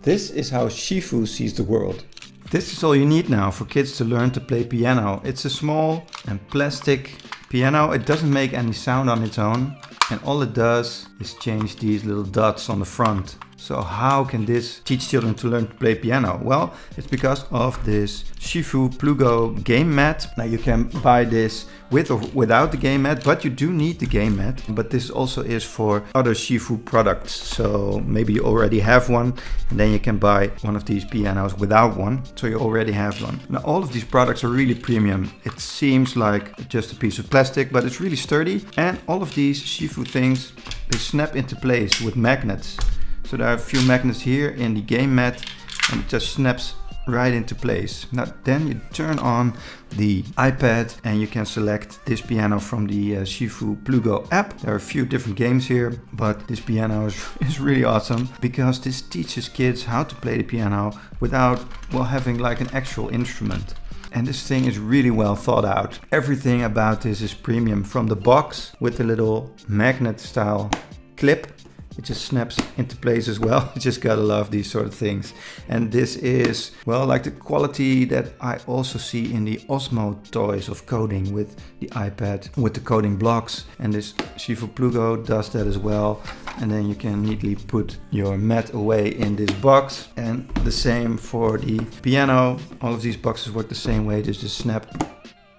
This is how Shifu sees the world. This is all you need now for kids to learn to play piano. It's a small and plastic piano. It doesn't make any sound on its own. And all it does is change these little dots on the front. So how can this teach children to learn to play piano? Well, it's because of this Shifu Plugo game mat. Now you can buy this with or without the game mat, but you do need the game mat. But this also is for other Shifu products. So maybe you already have one, and then you can buy one of these pianos without one. So you already have one. Now all of these products are really premium. It seems like just a piece of plastic, but it's really sturdy. And all of these Shifu things, they snap into place with magnets. So there are a few magnets here in the game mat, and it just snaps right into place. Now then you turn on the iPad and you can select this piano from the Shifu Plugo app. There are a few different games here, but this piano is really awesome because this teaches kids how to play the piano without, well, having like an actual instrument. And this thing is really well thought out. Everything about this is premium, from the box with the little magnet style clip. It just snaps into place as well. You just gotta love these sort of things. And this is, well, like the quality that I also see in the Osmo toys of coding with the iPad, with the coding blocks. And this Shifu Plugo does that as well. And then you can neatly put your mat away in this box. And the same for the piano. All of these boxes work the same way. They just snap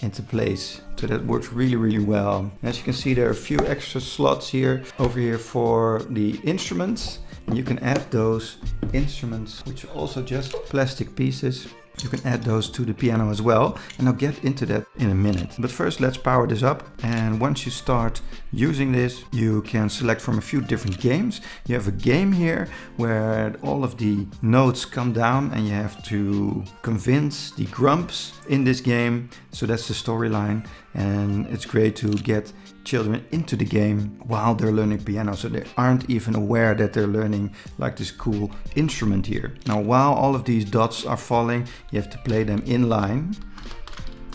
into place. So that works really, really well. As you can see, there are a few extra slots here, over here for the instruments. And you can add those instruments, which are also just plastic pieces. You can add those to the piano as well, and I'll get into that in a minute. But first, let's power this up. And once you start using this, you can select from a few different games. You have a game here where all of the notes come down and you have to convince the grumps in this game. So that's the storyline, and it's great to get children into the game while they're learning piano, so they aren't even aware that they're learning like this cool instrument here. Now while all of these dots are falling, you have to play them in line.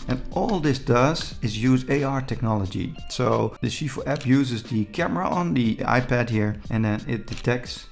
And all this does is use AR technology. So the Shifu app uses the camera on the iPad here, and then it detects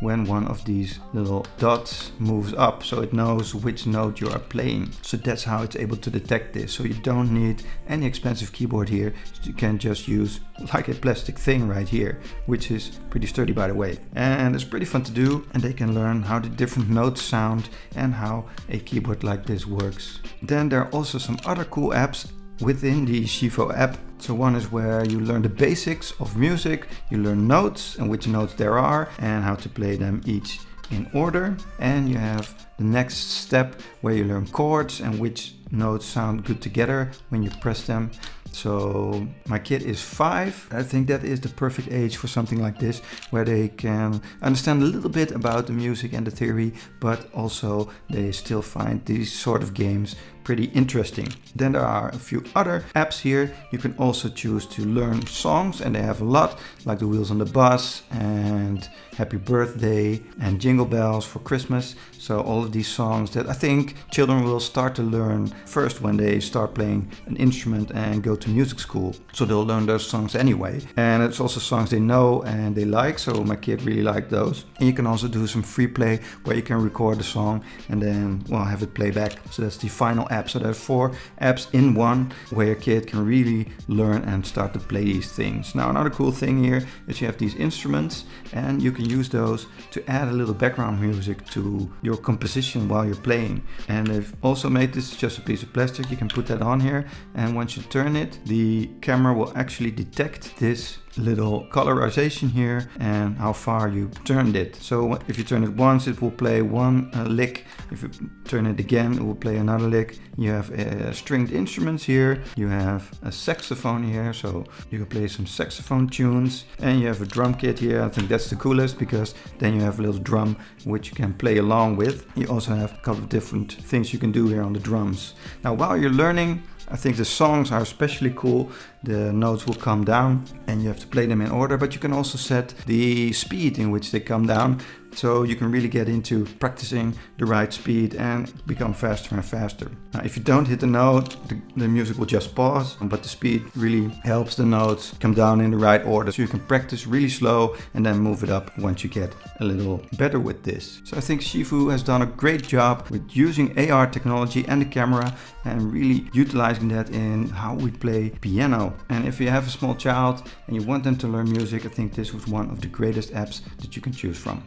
when one of these little dots moves up, so it knows which note you are playing. So that's how it's able to detect this. So you don't need any expensive keyboard here. You can just use like a plastic thing right here, which is pretty sturdy, by the way. And it's pretty fun to do, and they can learn how the different notes sound and how a keyboard like this works. Then there are also some other cool apps within the Shifu app. So one is where you learn the basics of music, you learn notes and which notes there are and how to play them each in order. And you have the next step where you learn chords and which notes sound good together when you press them. So my kid is 5. I think that is the perfect age for something like this, where they can understand a little bit about the music and the theory, but also they still find these sort of games pretty interesting. Then there are a few other apps here. You can also choose to learn songs, and they have a lot, like the Wheels on the Bus and Happy Birthday and Jingle Bells for Christmas. So all of these songs that I think children will start to learn first when they start playing an instrument and go to music school. So they'll learn those songs anyway. And it's also songs they know and they like, so my kid really liked those. And you can also do some free play where you can record the song and then, well, have it play back. So that's the final app. So there are 4 apps in one where your kid can really learn and start to play these things. Now another cool thing here is you have these instruments, and you can use those to add a little background music to your composition while you're playing. And they've also made this just a piece of plastic. You can put that on here, and once you turn it, the camera will actually detect this little colorization here and how far you turned it. So if you turn it once, it will play one lick. If you turn it again, it will play another lick. You have stringed instruments here. You have a saxophone here, so you can play some saxophone tunes. And you have a drum kit here. I think that's the coolest, because then you have a little drum which you can play along with. You also have a couple of different things you can do here on the drums. Now while you're learning, I think the songs are especially cool. The notes will come down and you have to play them in order, but you can also set the speed in which they come down So you can really get into practicing the right speed and become faster and faster. Now, if you don't hit the note, the music will just pause, but the speed really helps the notes come down in the right order. So you can practice really slow and then move it up once you get a little better with this. So I think Shifu has done a great job with using AR technology and the camera and really utilizing that in how we play piano. And if you have a small child and you want them to learn music, I think this was one of the greatest apps that you can choose from.